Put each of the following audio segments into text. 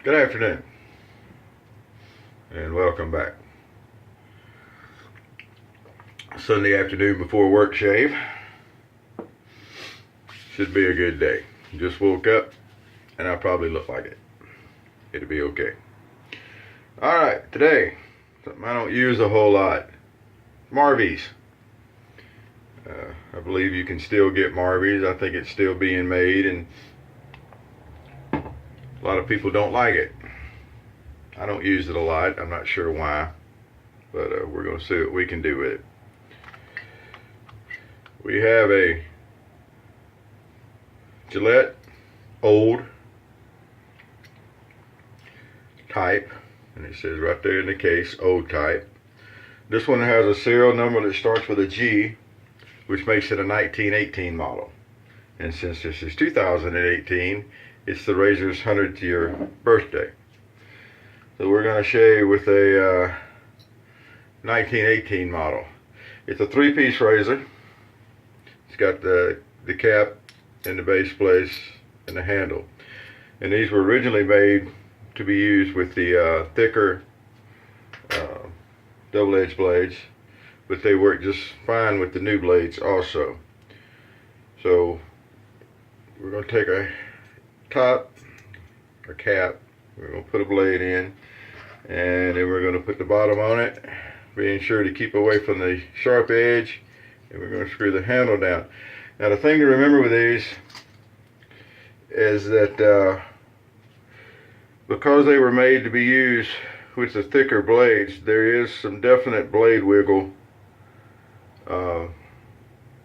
Good afternoon, and welcome back. Sunday afternoon before work shave. Should be a good day. Just woke up, and I probably look like it. It'll be okay. Alright, today, something I don't use a whole lot. Marvy's. I believe you can still get Marvy's. I think it's still being made, and a lot of people don't like it. I don't use it a lot. I'm not sure why, but we're going to see what we can do with it. We have a Gillette old type, and it says right there in the case, old type. This one has a serial number that starts with a G, which makes it a 1918 model. And since this is 2018, it's the razor's 100th year birthday. So we're going to shave with a 1918 model. It's a 3-piece razor. It's got the cap and the base place and the handle. And these were originally made to be used with the thicker double-edged blades, but they work just fine with the new blades also. So we're going to take a top, a cap, we're going to put a blade in, and then we're going to put the bottom on it, being sure to keep away from the sharp edge, and we're going to screw the handle down. Now the thing to remember with these is that because they were made to be used with the thicker blades, there is some definite blade wiggle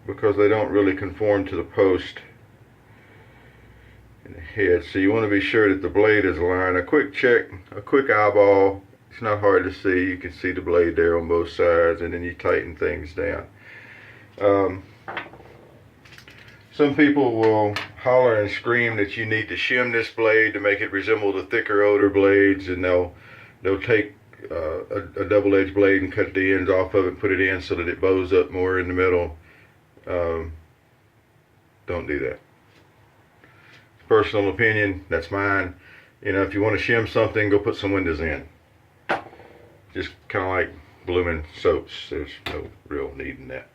because they don't really conform to the post in the head. So you want to be sure that the blade is aligned. A quick check, a quick eyeball, it's not hard to see. You can see the blade there on both sides, and then you tighten things down. Some people will holler and scream that you need to shim this blade to make it resemble the thicker, older blades, and they'll take a double-edged blade and cut the ends off of it and put it in so that it bows up more in the middle. Don't do that. Personal opinion, that's mine. You know, if you want to shim something, go put some windows in. Just kind of like blooming soaps. There's no real need in that.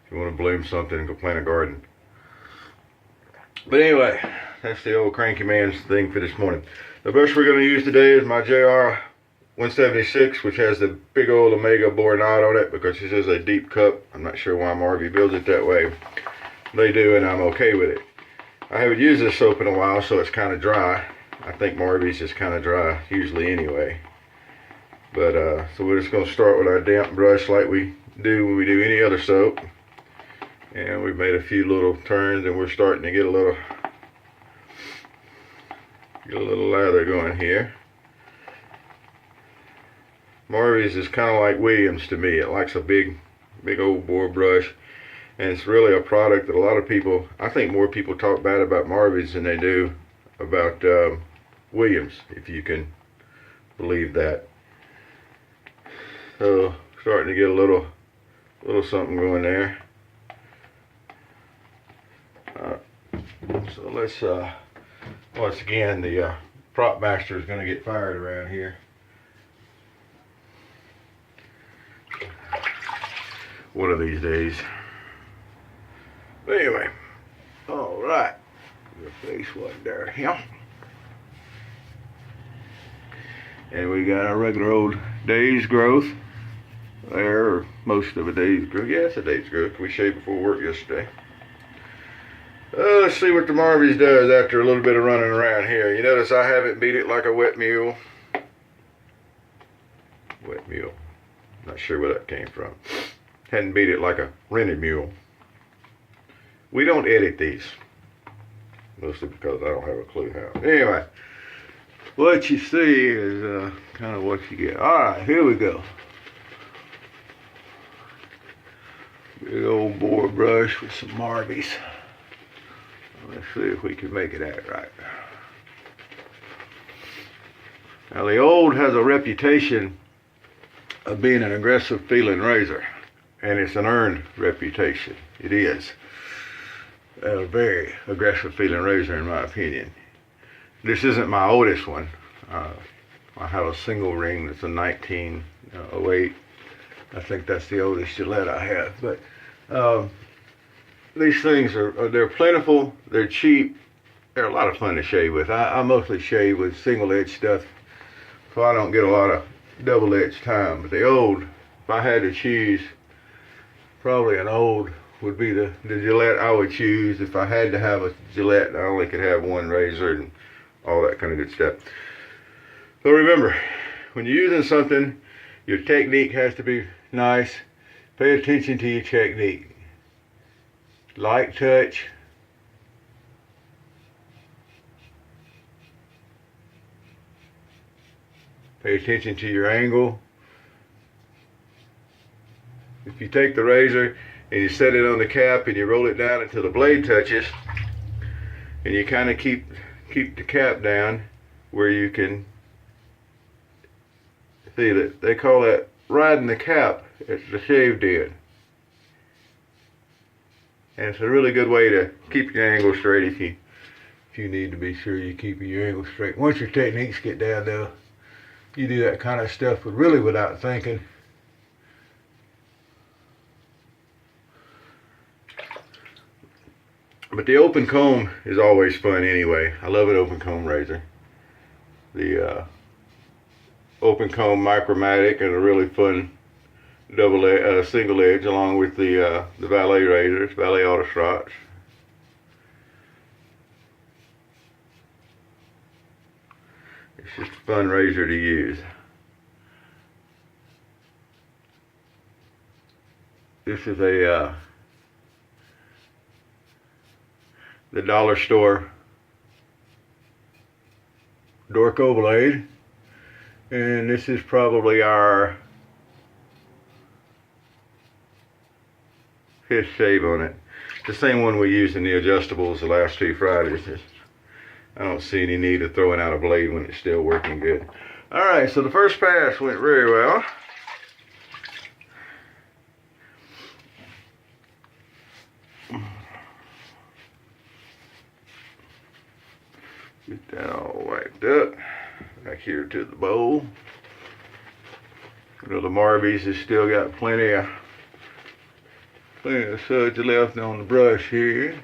If you want to bloom something, go plant a garden. But anyway, that's the old cranky man's thing for this morning. The brush we're going to use today is my JR 176, which has the big old Omega boar knot on it because this is a deep cup. I'm not sure why Marvy builds it that way. They do, and I'm okay with it. I haven't used this soap in a while, so it's kind of dry. I think Marvy's is kind of dry usually anyway. But so we're just going to start with our damp brush like we do when we do any other soap. And we've made a few little turns, and we're starting to get a little lather going here. Marvy's is kind of like Williams to me. It likes a big old boar brush, and it's really a product that a lot of people, I think more people talk bad about Marvy's than they do about Williams, if you can believe that. So starting to get a little something going there. So let's once again, the prop master is going to get fired around here. One of these days. But anyway, all right. Your face wasn't there, here. And we got our regular old day's growth there, or most of a day's growth. Yeah, it's a day's growth. We shaved before work yesterday. Let's see what the Marvy's does after a little bit of running around here. You notice I haven't beat it like a wet mule. Wet mule. Not sure where that came from. Hadn't beat it like a rented mule. We don't edit these. Mostly because I don't have a clue how. Anyway, what you see is kind of what you get. Alright, here we go. Big old boar brush with some Marvy's. Let's see if we can make it act right. Now the old has a reputation of being an aggressive feeling razor, and it's an earned reputation. It is a very aggressive feeling razor in my opinion. This isn't my oldest one. I have a single ring that's a 1908. I think that's the oldest Gillette I have. But these things they're plentiful, they're cheap, they're a lot of fun to shave with. I mostly shave with single edge stuff, so I don't get a lot of double edge time. But the old, if I had to choose, probably an old would be the Gillette I would choose. If I had to have a Gillette, I only could have one razor and all that kind of good stuff. So remember, when you're using something, your technique has to be nice. Pay attention to your technique. Light touch. Pay attention to your angle. If you take the razor and you set it on the cap and you roll it down until the blade touches, and you kind of keep the cap down where you can see that they call that riding the cap at the shaved end. And it's a really good way to keep your angle straight if you need to be sure you're keeping your angle straight. Once your techniques get down though, you do that kind of stuff really without thinking. But the open comb is always fun anyway. I love an open comb razor. The open comb micromatic and a really fun single edge, along with the Valet razors, Valet Autostrots. It's just a fun razor to use. This is the dollar store Dorco blade, and this is probably our 5th shave on it. The same one we used in the adjustables the last 2 Fridays. I don't see any need of throwing out a blade when it's still working good. Alright, so the first pass went very well. Get that all wiped up. Back here to the bowl. You know, the Marvy's has still got plenty of suds left on the brush here.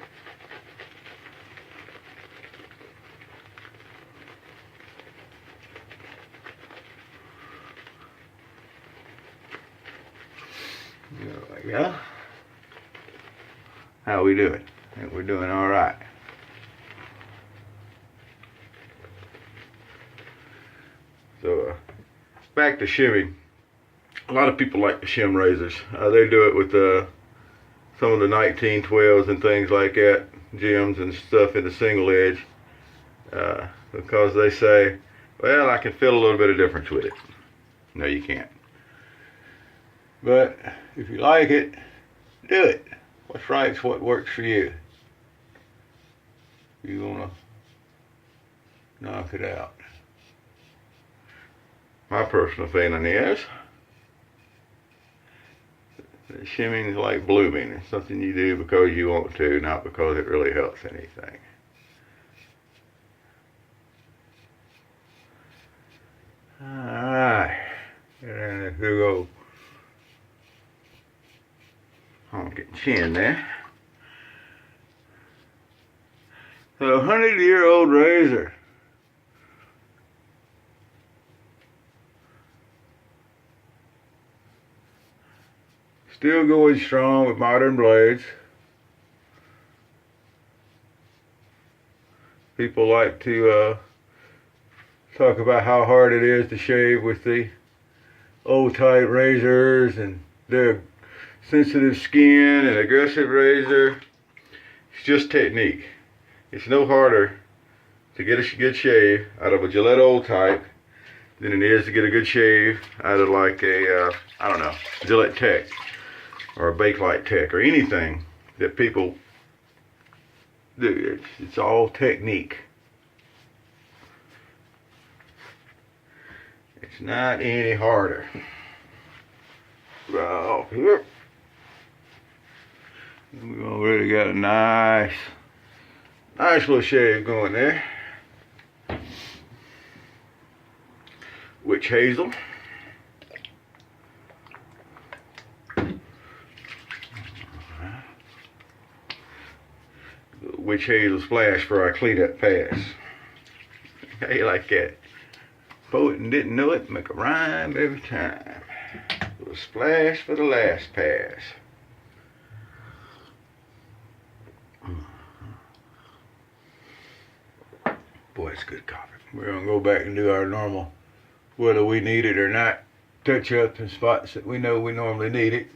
There we go. How we doing? I think we're doing all right. So back to shimming. A lot of people like the shim razors. They do it with some of the 1912s and things like that, gems and stuff in the single edge, because they say, well, I can feel a little bit of difference with it. No, you can't. But if you like it, do it. What's right is what works for you. You want to knock it out. My personal feeling is that shimming is like blooming. It's something you do because you want to, not because it really helps anything. Alright. And let's go honking chin there. So, 100-year-old razor. Still going strong with modern blades. People like to talk about how hard it is to shave with the old type razors and their sensitive skin and aggressive razor. It's just technique. It's no harder to get a good shave out of a Gillette old type than it is to get a good shave out of like a, I don't know, Gillette Tech or a Bakelite Tech or anything that people do. It's all technique. It's not any harder. Right here. We've already got a nice little shave going there. witch hazel. Witch hazel splash for our cleanup pass. How you like that? Poet and didn't know it, make a rhyme every time. A splash for the last pass. Boy, it's good coffee. We're gonna go back and do our normal, whether we need it or not, touch up in spots that we know we normally need it.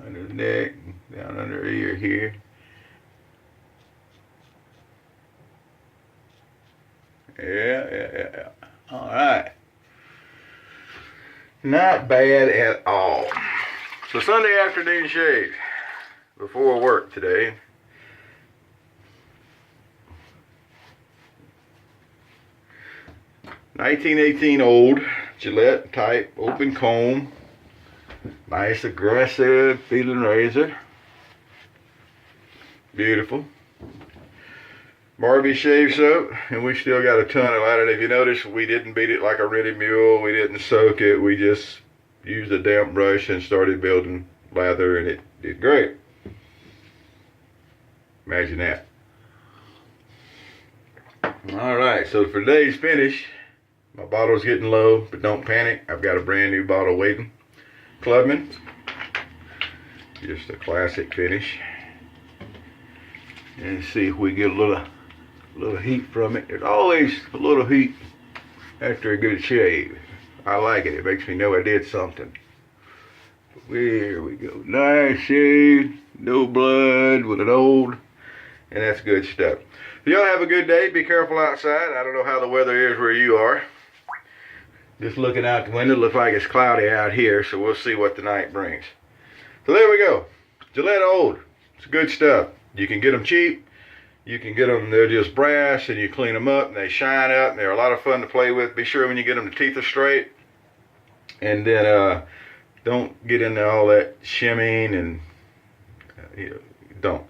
Under the neck, down under the ear here. Yeah. All right. Not bad at all. So Sunday afternoon shave before work today. (1918) old Gillette type open comb. Nice aggressive feeling razor. Beautiful. Marvy shave soap, and we still got a ton of it. And if you notice, we didn't beat it like a ready mule. We didn't soak it. We just used a damp brush and started building lather, and it did great. Imagine that. All right, so for today's finish, my bottle's getting low, but don't panic. I've got a brand new bottle waiting. Clubman. Just a classic finish. And see if we get a little heat from it. There's always a little heat after a good shave. I like it. It makes me know I did something. There we go. Nice shave. No blood with an old. And that's good stuff. So y'all have a good day. Be careful outside. I don't know how the weather is where you are. Just looking out the window, looks like it's cloudy out here. So we'll see what the night brings. So there we go. Gillette old. It's good stuff. You can get them cheap. You can get them, they're just brass, and you clean them up, and they shine up, and they're a lot of fun to play with. Be sure when you get them, the teeth are straight. And then don't get into all that shimming, and don't.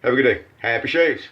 Have a good day. Happy shaves.